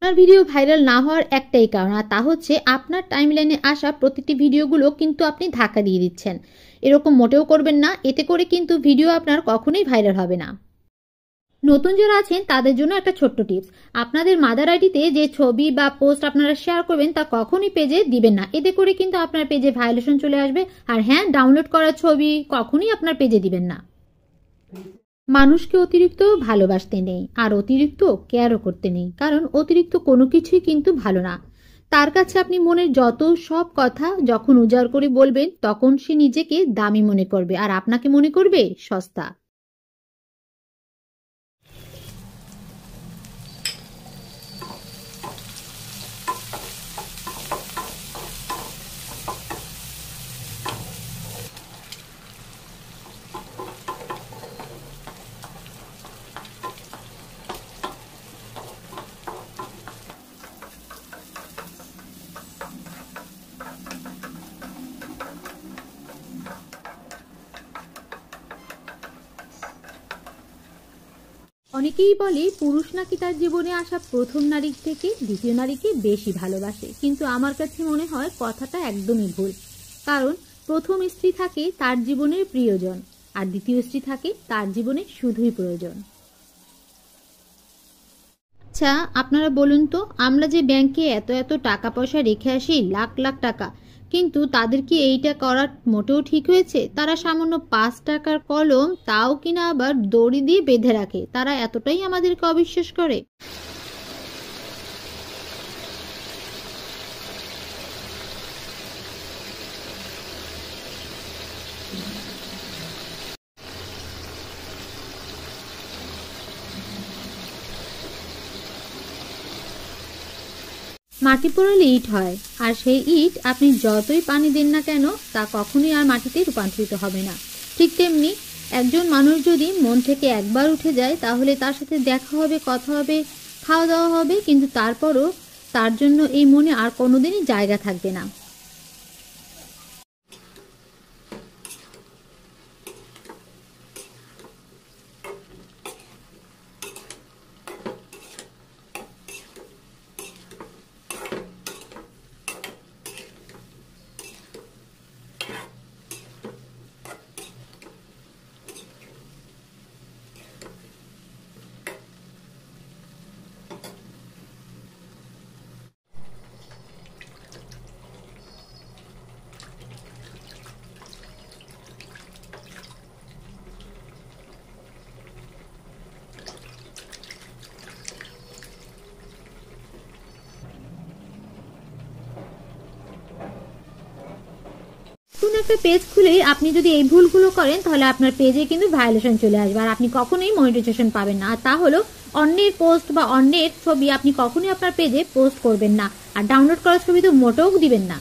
আপনার video viral না হওয়ার একটাই কারণ, আর তা হচ্ছে আপনার টাইমলাইনে আসা প্রতিটি ভিডিওগুলো কিন্তু আপনি ধাক্কা দিয়ে দিচ্ছেন। এরকম মোটেও করবেন না, এতে করে কিন্তু ভিডিও আপনার কখনোই ভাইরাল হবে না। নতুন যারা আছেন তাদের জন্য একটা ছোট্ট টিপস, আপনাদের মাদার আইডিতে যে ছবি বা পোস্ট আপনারা শেয়ার করবেন তা কখনোই পেজে দিবেন না, এতে করে কিন্তু আপনার পেজে ভায়োলেশন চলে আসবে। আর হ্যাঁ, ডাউনলোড করা ছবি কখনোই আপনার পেজে দিবেন না। মানুষকে অতিরিক্ত ভালোবাসতে নেই আর অতিরিক্ত কেয়ারও করতে নেই, কারণ অতিরিক্ত কোনো কিছুই কিন্তু ভালো না। তার কাছে আপনি মনের যত সব কথা যখন উজাড় করে বলবেন, তখন সে নিজেকে দামি মনে করবে আর আপনাকে মনে করবে সস্তা। অনেকেই বলে পুরুষ নাকি তার জীবনে আসা প্রথম নারীর থেকে দ্বিতীয় নারীকে বেশি ভালোবাসে, কিন্তু আমার কাছে মনে হয় কথাটা একদমই ভুল। কারণ প্রথম স্ত্রী থাকে তার জীবনের প্রিয়জন, আর দ্বিতীয় স্ত্রী থাকে তার জীবনে শুধুই প্রয়োজন। আচ্ছা, আপনারা বলুন তো, আমরা যে ব্যাংকে এত এত টাকা পয়সা রেখে আসি, লাখ লাখ টাকা, কিন্তু তাদের কি এইটা করা মোটেও ঠিক হয়েছে? তারা সামান্য 5 টাকার কলম তাও কিনা আবার দড়ি দিয়ে বেঁধে রাখে, তারা এতটাই আমাদেরকে অবিশ্বাস করে। মাটি পোড়ালে ইট হয়, আর সেই ইট আপনি যতই পানি দেন না কেন তা কখনোই আর মাটিতে রূপান্তরিত হবে না। ঠিক তেমনি একজন মানুষ যদি মন থেকে একবার উঠে যায়, তাহলে তার সাথে দেখা হবে, কথা হবে, খাওয়া দাওয়া হবে, কিন্তু তারপরও তার জন্য এই মনে আর কোনোদিনই জায়গা থাকবে না। নতুন একটা পেজ খুলে আপনি যদি এই ভুলগুলো করেন, তাহলে আপনার পেজে কিন্তু ভায়োলেশন চলে আসবে, আর আপনি কখনোই মনিটাইজেশন পাবেন না। আর তা হলো অন্যের পোস্ট বা অন্যের ছবি আপনি কখনোই আপনার পেজে পোস্ট করবেন না, আর ডাউনলোড করা ছবি তো মোটেও দিবেন না।